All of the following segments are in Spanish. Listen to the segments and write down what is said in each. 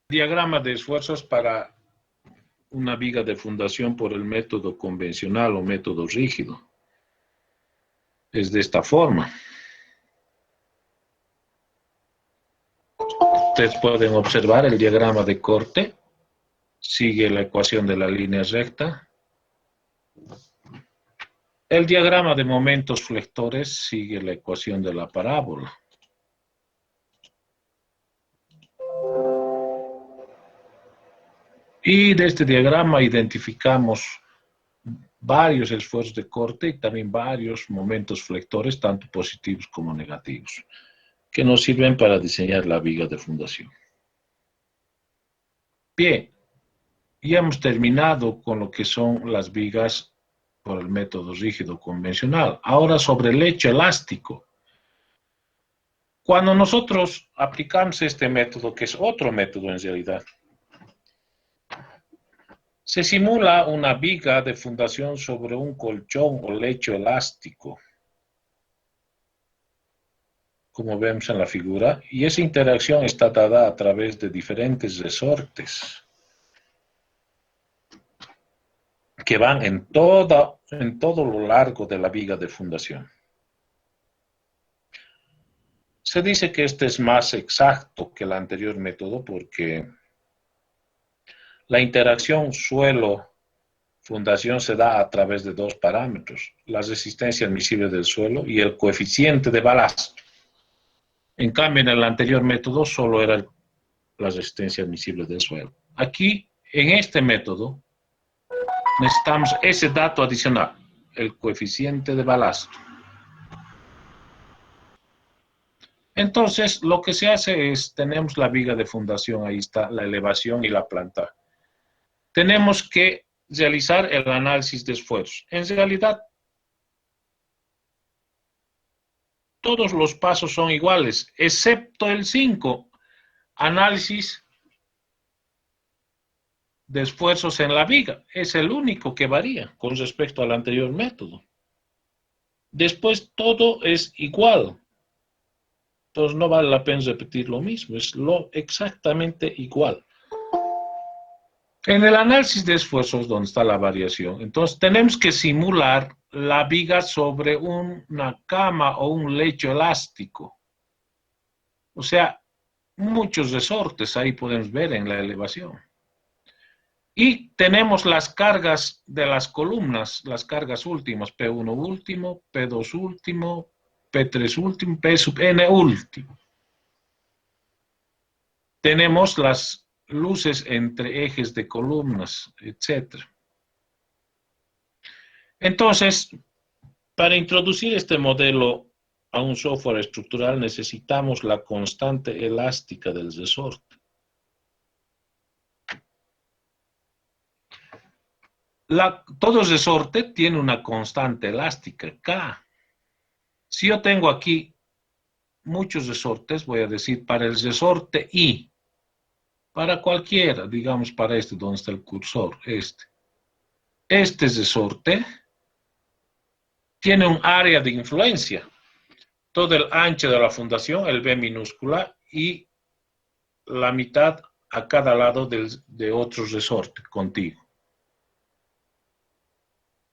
Diagrama de esfuerzos para una viga de fundación por el método convencional o método rígido. Es de esta forma. Ustedes pueden observar el diagrama de corte. Sigue la ecuación de la línea recta. El diagrama de momentos flectores sigue la ecuación de la parábola. Y de este diagrama identificamos varios esfuerzos de corte y también varios momentos flectores, tanto positivos como negativos, que nos sirven para diseñar la viga de fundación. Bien, ya hemos terminado con lo que son las vigas por el método rígido convencional. Ahora sobre el lecho elástico. Cuando nosotros aplicamos este método, que es otro método en realidad, se simula una viga de fundación sobre un colchón o lecho elástico, como vemos en la figura, y esa interacción está dada a través de diferentes resortes que van en todo lo largo de la viga de fundación. Se dice que este es más exacto que el anterior método porque la interacción suelo-fundación se da a través de dos parámetros, la resistencia admisible del suelo y el coeficiente de balasto. En cambio, en el anterior método solo era la resistencia admisible del suelo. Aquí, en este método, necesitamos ese dato adicional, el coeficiente de balasto. Entonces, lo que se hace es, tenemos la viga de fundación, ahí está la elevación y la planta. Tenemos que realizar el análisis de esfuerzos. En realidad, todos los pasos son iguales, excepto el 5, análisis de esfuerzos en la viga. Es el único que varía con respecto al anterior método. Después todo es igual. Entonces no vale la pena repetir lo mismo, es exactamente igual. En el análisis de esfuerzos, donde está la variación, entonces tenemos que simular la viga sobre una cama o un lecho elástico. O sea, muchos resortes ahí podemos ver en la elevación. Y tenemos las cargas de las columnas, las cargas últimas, P1 último, P2 último, P3 último, P sub N último. Tenemos las luces entre ejes de columnas, etc. Entonces, para introducir este modelo a un software estructural necesitamos la constante elástica del resorte. Todo resorte tiene una constante elástica, K. Si yo tengo aquí muchos resortes, voy a decir para el resorte I, para cualquiera, digamos para este, donde está el cursor, este resorte tiene un área de influencia, todo el ancho de la fundación, el B minúscula, y la mitad a cada lado de otro resorte contigo.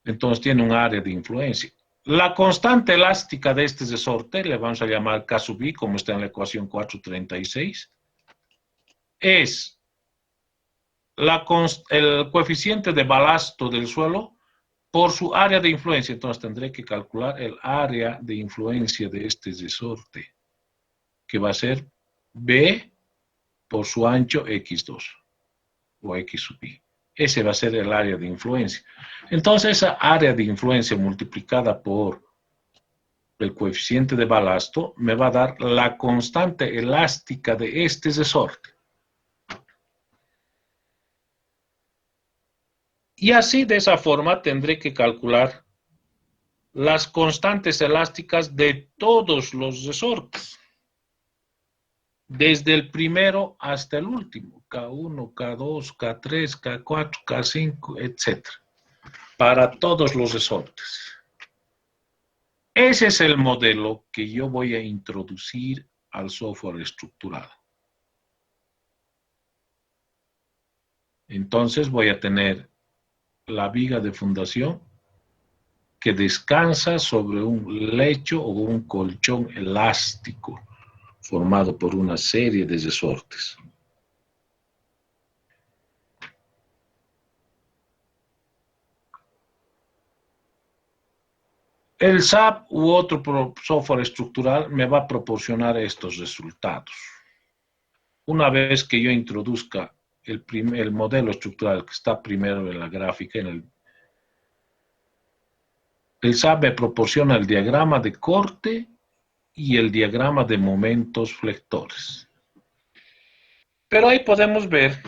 Entonces tiene un área de influencia. La constante elástica de este resorte, le vamos a llamar K sub I, como está en la ecuación 436, es el coeficiente de balasto del suelo por su área de influencia. Entonces tendré que calcular el área de influencia de este resorte, que va a ser B por su ancho X2 o X sub I. Ese va a ser el área de influencia. Entonces esa área de influencia multiplicada por el coeficiente de balasto me va a dar la constante elástica de este resorte. Y así de esa forma tendré que calcular las constantes elásticas de todos los resortes, desde el primero hasta el último, K1, K2, K3, K4, K5, etc. Para todos los resortes. Ese es el modelo que yo voy a introducir al software estructurado. Entonces voy a tener la viga de fundación que descansa sobre un lecho o un colchón elástico formado por una serie de resortes. El SAP u otro software estructural me va a proporcionar estos resultados. Una vez que yo introduzca el modelo estructural que está primero en la gráfica, el SAP me proporciona el diagrama de corte y el diagrama de momentos flectores. Pero ahí podemos ver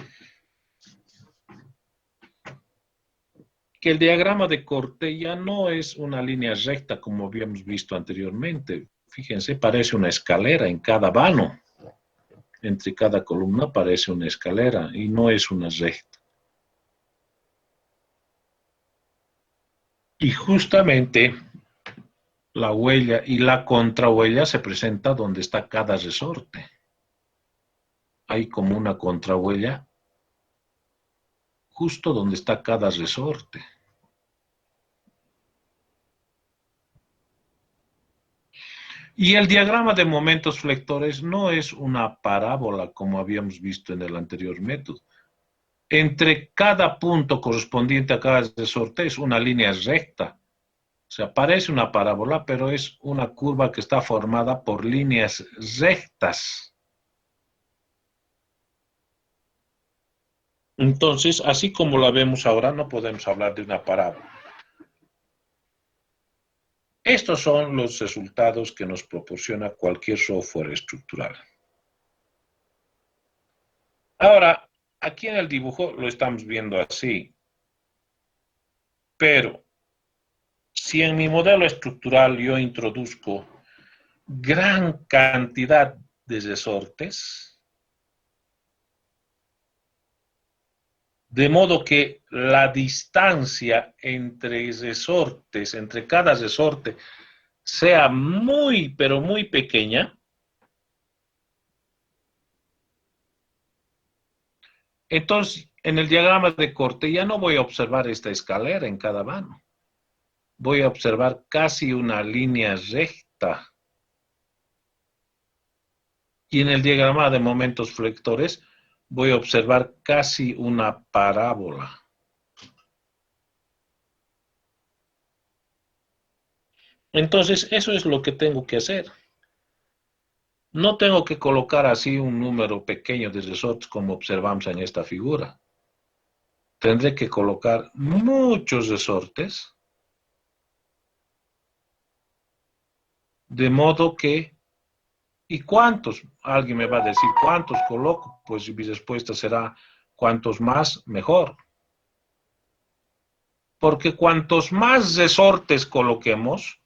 que el diagrama de corte ya no es una línea recta como habíamos visto anteriormente. Fíjense, parece una escalera en cada vano. Entre cada columna parece una escalera y no es una recta. Y justamente la huella y la contrahuella se presenta donde está cada resorte. Hay como una contrahuella justo donde está cada resorte. Y el diagrama de momentos flectores no es una parábola como habíamos visto en el anterior método. Entre cada punto correspondiente a cada resorte es una línea recta. O sea, parece una parábola, pero es una curva que está formada por líneas rectas. Entonces, así como la vemos ahora, no podemos hablar de una parábola. Estos son los resultados que nos proporciona cualquier software estructural. Ahora, aquí en el dibujo lo estamos viendo así. Pero, si en mi modelo estructural yo introduzco gran cantidad de resortes, de modo que la distancia entre resortes, entre cada resorte, sea muy, pero muy pequeña, entonces en el diagrama de corte ya no voy a observar esta escalera en cada vano. Voy a observar casi una línea recta. Y en el diagrama de momentos flectores voy a observar casi una parábola. Entonces, eso es lo que tengo que hacer. No tengo que colocar así un número pequeño de resortes como observamos en esta figura. Tendré que colocar muchos resortes, de modo que, ¿y cuántos? Alguien me va a decir, ¿cuántos coloco? Pues mi respuesta será, cuantos más, mejor. Porque cuantos más resortes coloquemos,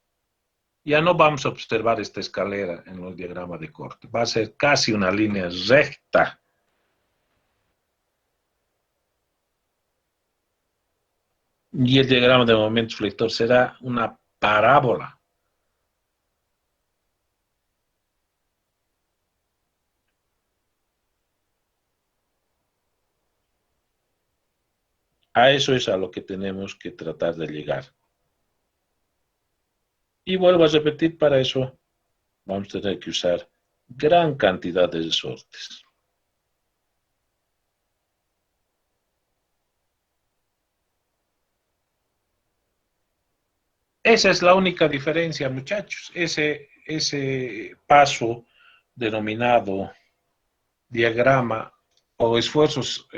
ya no vamos a observar esta escalera en el diagrama de corte. Va a ser casi una línea recta. Y el diagrama de momento flector será una parábola. A eso es a lo que tenemos que tratar de llegar. Y vuelvo a repetir, para eso vamos a tener que usar gran cantidad de resortes. Esa es la única diferencia, muchachos. Ese paso denominado diagrama o esfuerzos,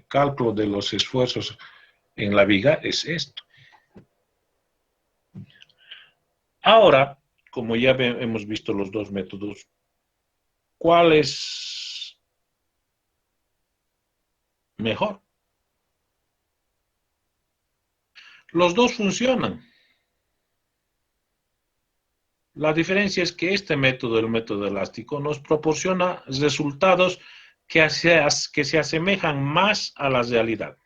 cálculo de los esfuerzos en la viga es esto. Ahora, como ya hemos visto los dos métodos, ¿cuál es mejor? Los dos funcionan. La diferencia es que este método, el método elástico, nos proporciona resultados que se asemejan más a la realidad,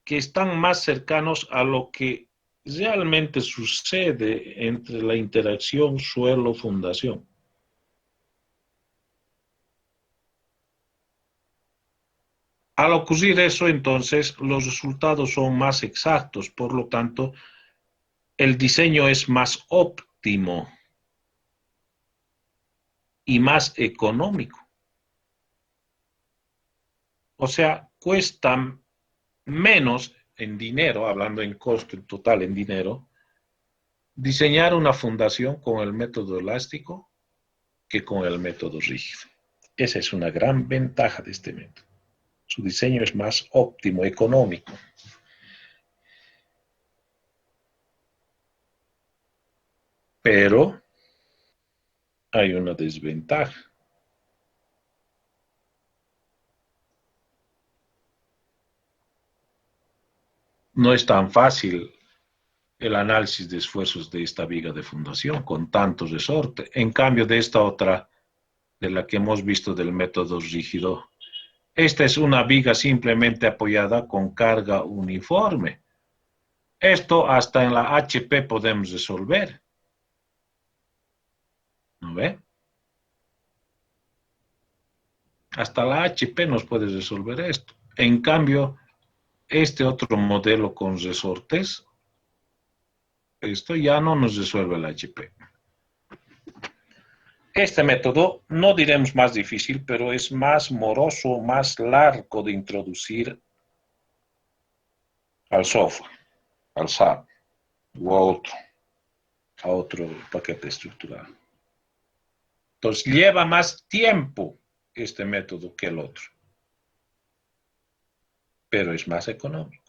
que están más cercanos a lo que realmente sucede entre la interacción suelo-fundación. Al ocurrir eso, entonces, los resultados son más exactos, por lo tanto, el diseño es más óptimo y más económico. O sea, cuesta menos en dinero, hablando en costo total en dinero, diseñar una fundación con el método elástico que con el método rígido. Esa es una gran ventaja de este método. Su diseño es más óptimo, económico. Pero hay una desventaja. No es tan fácil el análisis de esfuerzos de esta viga de fundación con tanto resorte. En cambio de esta otra, de la que hemos visto del método rígido, esta es una viga simplemente apoyada con carga uniforme. Esto hasta en la HP podemos resolver. ¿No ve? Hasta la HP nos puede resolver esto. En cambio, este otro modelo con resortes, esto ya no nos resuelve la HP. Este método, no diremos más difícil, pero es más moroso, más largo de introducir al software, al SAP o a otro paquete estructural. Entonces, lleva más tiempo este método que el otro, pero es más económico.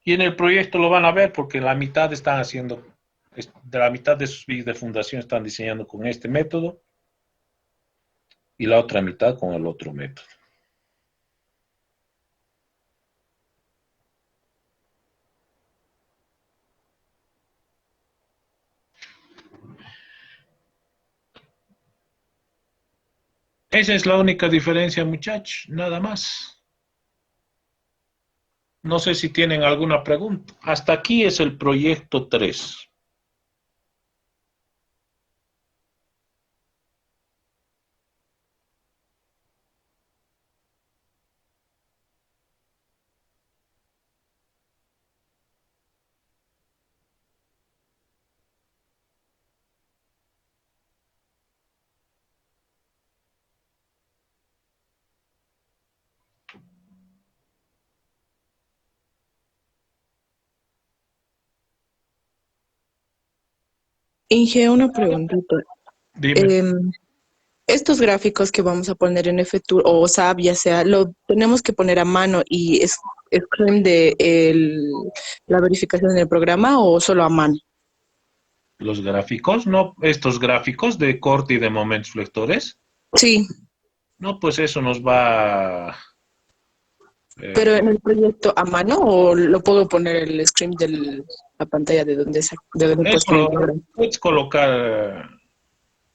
Y en el proyecto lo van a ver porque la mitad están haciendo, de la mitad de sus bits de fundación están diseñando con este método y la otra mitad con el otro método. Esa es la única diferencia, muchachos, nada más. No sé si tienen alguna pregunta. Hasta aquí es el proyecto 3. Inge, una preguntita. Dime, Em, Estos gráficos que vamos a poner en FTool o SAP, ya sea, ¿lo tenemos que poner a mano y screen de la verificación del programa o solo a mano? los gráficos, no, estos gráficos de corte y de momentos flectores, Sí, no, pues eso nos va, pero en eh, el proyecto a mano o lo puedo poner el screen de la pantalla de donde he eso puesto el lo programa. puedes colocar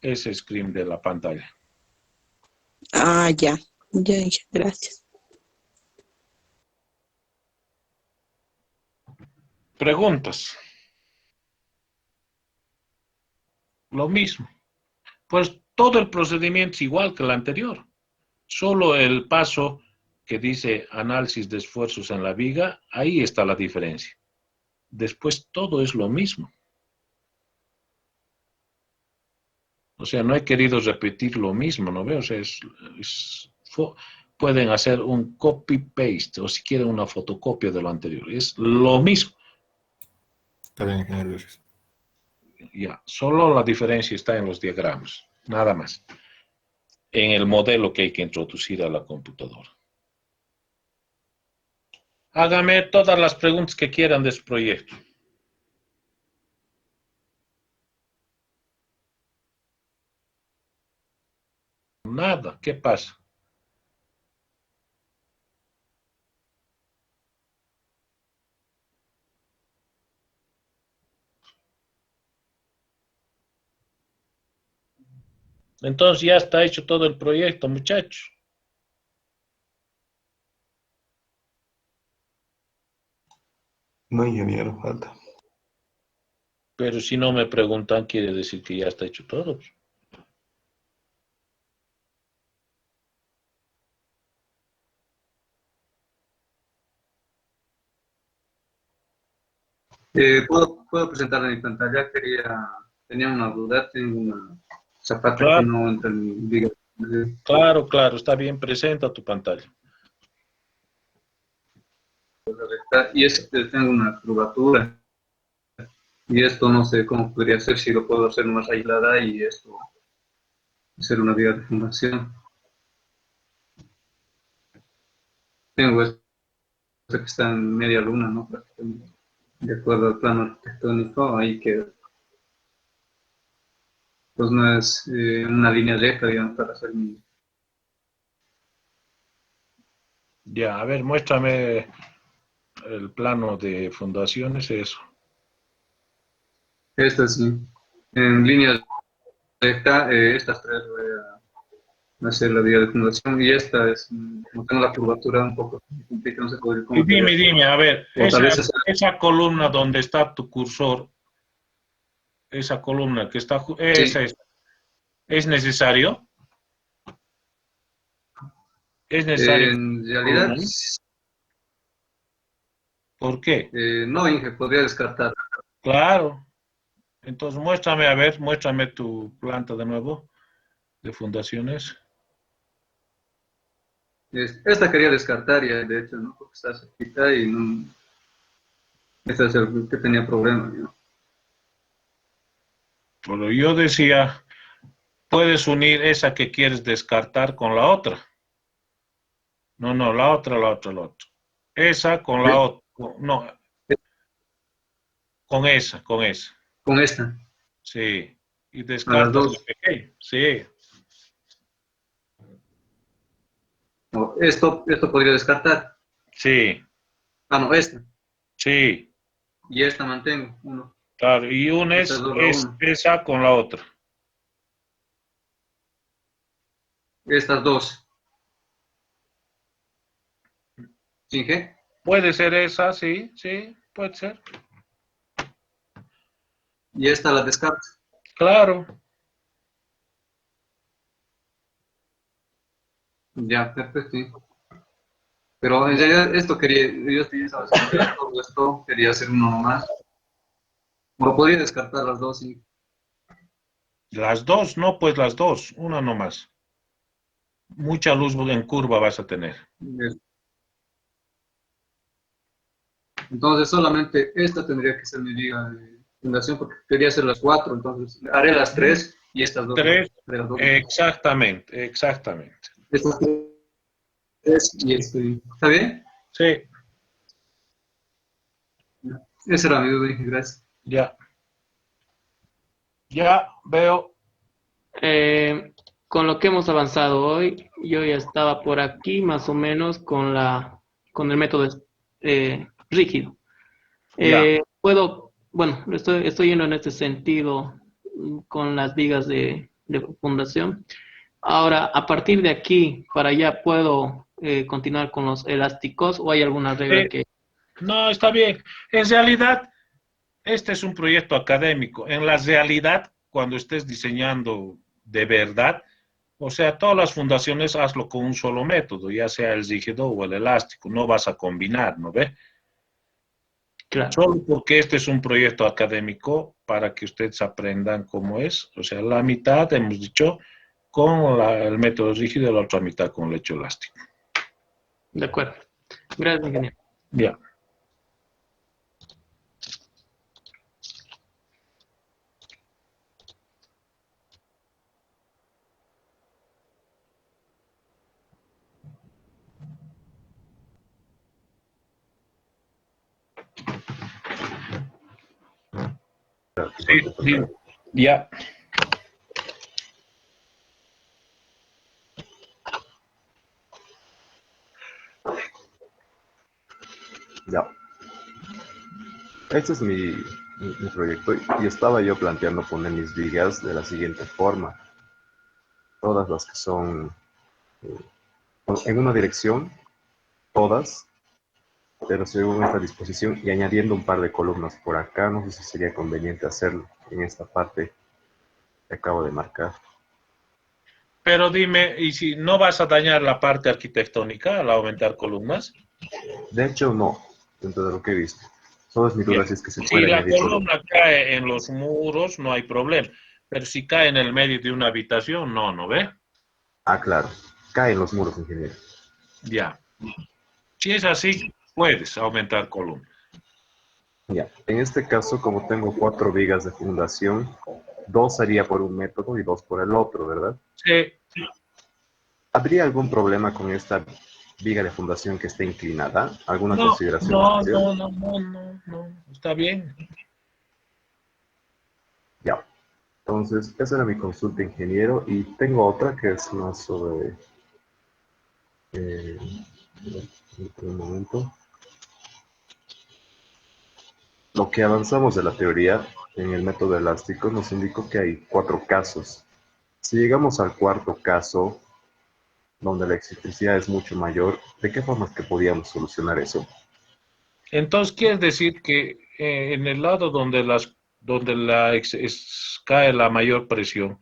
ese screen de la pantalla. Ah, ya, ya, Inge, gracias. Preguntas, lo mismo. Pues todo el procedimiento es igual que el anterior. Solo el paso que dice análisis de esfuerzos en la viga, ahí está la diferencia. Después todo es lo mismo. O sea, no he querido repetir lo mismo, ¿no veo? O sea, pueden hacer un copy-paste o si quieren una fotocopia de lo anterior. Es lo mismo. Está bien, ingeniero, gracias. Ya, solo la diferencia está en los diagramas, nada más. En el modelo que hay que introducir a la computadora. Hágame todas las preguntas que quieran de su proyecto. Nada, ¿qué pasa? Entonces ya está hecho todo el proyecto, muchachos. No, ingeniero, falta. Pero si no me preguntan, quiere decir que ya está hecho todo. ¿Puedo presentar en mi pantalla? Tenía una duda, tengo una zapata que Claro, no entra en mi viga. claro, claro, está bien, presenta tu pantalla. Y tengo una curvatura. Y esto no sé cómo podría ser, si lo puedo hacer más aislada y esto hacer una viga de fundación. Tengo esta que está en media luna, ¿no? Prácticamente. De acuerdo al plano arquitectónico, ahí queda. Pues no es una línea recta, digamos, para hacer mi... Ya, a ver, muéstrame el plano de fundaciones, eso. Esta sí. En línea recta, estas tres voy a hacer la vía de fundación y esta es, como tengo la curvatura un poco complicada, no sé Y cómo podría hacer. dime, a ver, O tal vez esa columna donde está tu cursor, esa columna que está, sí. esa es necesario. Es necesario En realidad, columna. ¿Por qué? no, Inge, podría descartar. Claro. Entonces, muéstrame, a ver, muéstrame tu planta de nuevo de fundaciones. Esta quería descartar ya, de hecho, ¿no? Porque está cerquita y no, esta es el que tenía problemas, ¿no? Pero yo decía, puedes unir esa que quieres descartar con la otra. No, no, la otra, la otra, la otra. Esa con la ¿Sí? otra. No, con esa, con esa. Con esta, Sí. Y a las descartas la dos. pequeña. Sí, No, esto podría descartar. sí, Ah, no, esta. sí. Y esta mantengo, uno. Claro. Y Esta es unes doble uno. esa con la otra. Estas dos. ¿Sí, qué? Puede ser esa, sí, sí, puede ser. Y esta la descarto. Claro. Ya, perfecto, sí. Pero en realidad yo estaba haciendo esto, quería hacer uno nomás. O podría descartar las dos, sí. Las dos, no, pues las dos, una nomás. Mucha luz en curva vas a tener. Entonces solamente esta tendría que ser mi viga de fundación porque quería hacer las cuatro, entonces haré las tres y estas dos, Tres, haré las dos. exactamente, exactamente. Estas tres y ¿está bien? Sí, Esa era mi duda, gracias. ya, ya veo. Con lo que hemos avanzado hoy, yo ya estaba por aquí más o menos con el método rígido. Ya. Bueno, estoy yendo en este sentido con las vigas de fundación. Ahora, a partir de aquí para allá, ¿puedo continuar con los elásticos o hay alguna regla que... No, está bien. En realidad, este es un proyecto académico. En la realidad, cuando estés diseñando de verdad, o sea, todas las fundaciones hazlo con un solo método, ya sea el rígido o el elástico. No vas a combinar, ¿no ve? Claro, Solo porque este es un proyecto académico para que ustedes aprendan cómo es. O sea, la mitad, hemos dicho, con el método rígido y la otra mitad con el hecho elástico. de acuerdo. Gracias, ingeniero. Ya. Sí, sí. Ya. Ya. Este es mi proyecto y estaba yo planteando poner mis vigas de la siguiente forma. Todas las que son en una dirección, todas pero según esta disposición y añadiendo un par de columnas por acá, no sé si sería conveniente hacerlo en esta parte que acabo de marcar. Pero dime, ¿y si no vas a dañar la parte arquitectónica al aumentar columnas? De hecho, no, dentro de lo que he visto. Solo es mi Ya. duda si es que se Si puede la añadir columnas. columna cae en los muros, no hay problema. Pero si cae en el medio de una habitación, no, ¿no ve? Ah, claro, caen los muros, ingeniero. Ya. Si es así, puedes aumentar columnas. Ya, en este caso, como tengo 4 vigas de fundación, 2 haría por un método y 2 por el otro, ¿verdad? Sí. ¿Habría algún problema con esta viga de fundación que esté inclinada? ¿Alguna No, consideración no, especial? no, no, no, no, no. Está bien. Ya. Entonces, esa era mi consulta, ingeniero, y tengo otra que es más sobre... eh, un momento. Lo que avanzamos de la teoría en el método elástico nos indicó que hay 4 casos. Si llegamos al cuarto caso, donde la excentricidad es mucho mayor, ¿de qué forma es que podíamos solucionar eso? Entonces, quiere decir que en el lado donde cae la mayor presión,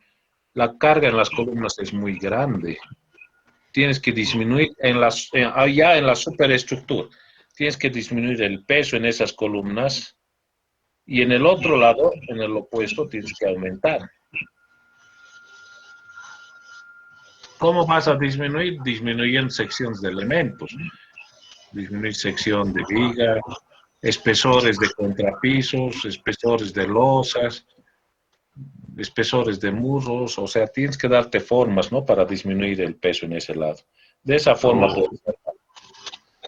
la carga en las columnas es muy grande. Tienes que disminuir allá en la superestructura. Tienes que disminuir el peso en esas columnas y en el otro lado, en el opuesto, tienes que aumentar. ¿Cómo vas a disminuir? Disminuyendo secciones de elementos. Disminuir sección de viga, espesores de contrapisos, espesores de losas, espesores de muros, o sea, tienes que darte formas, ¿no? Para disminuir el peso en ese lado. De esa forma, O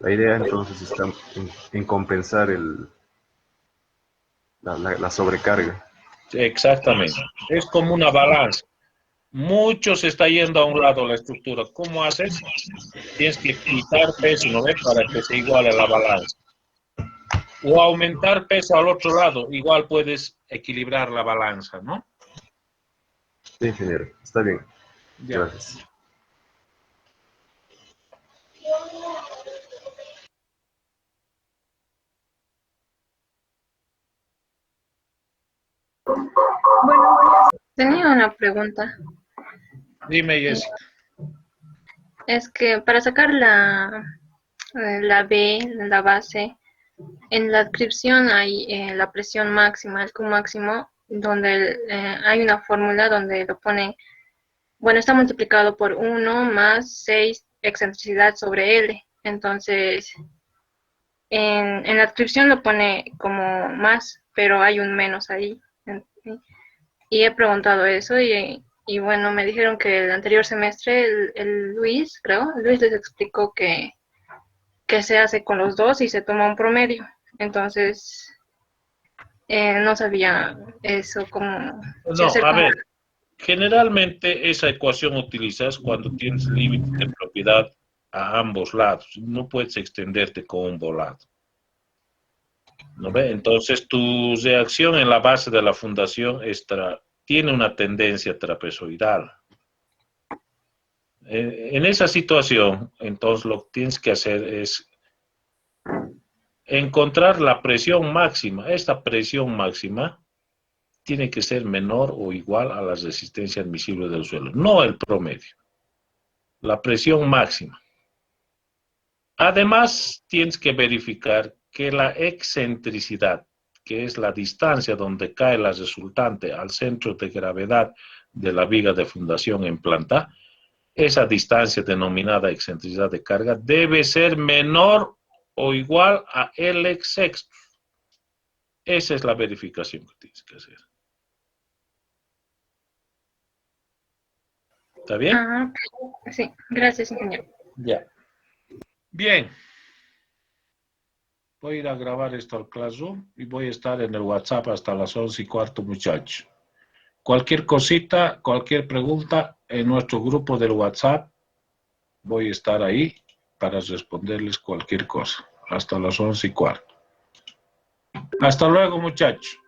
la idea entonces está en compensar la sobrecarga. exactamente. Es como una balanza. Mucho se está yendo a un lado la estructura. ¿Cómo haces? Tienes que quitar peso, ¿no ves? Para que se iguale la balanza. O aumentar peso al otro lado. Igual puedes equilibrar la balanza, ¿no? Sí, ingeniero, está bien. Ya. Gracias. Bueno, tenía una pregunta. Dime, Jessica. Es que para sacar la B, la base, en la descripción hay la presión máxima, el Q máximo, donde hay una fórmula donde lo pone, bueno, está multiplicado por 1 más 6 excentricidad sobre L. Entonces, en la descripción lo pone como más, pero hay un menos ahí. Y he preguntado eso y bueno, me dijeron que el anterior semestre el Luis, creo, Luis les explicó que se hace con los dos y se toma un promedio. Entonces, no sabía eso, como, si No, hacer a como, ver. Generalmente esa ecuación utilizas cuando tienes límites de propiedad a ambos lados. No puedes extenderte con un volado. ¿No ve? Entonces tu reacción en la base de la fundación tiene una tendencia trapezoidal. En esa situación, entonces lo que tienes que hacer es encontrar la presión máxima. Esta presión máxima tiene que ser menor o igual a la resistencia admisible del suelo, no el promedio. La presión máxima. Además, tienes que verificar que la excentricidad, que es la distancia donde cae la resultante al centro de gravedad de la viga de fundación en planta, esa distancia denominada excentricidad de carga debe ser menor o igual a L sexto. Esa es la verificación que tienes que hacer. ¿Está bien? ah, sí, gracias, ingeniero. Ya. Bien. Voy a ir a grabar esto al Classroom y voy a estar en el WhatsApp hasta las 11:15, muchachos. Cualquier cosita, cualquier pregunta en nuestro grupo del WhatsApp, voy a estar ahí para responderles cualquier cosa. Hasta las 11:15. Hasta luego, muchachos.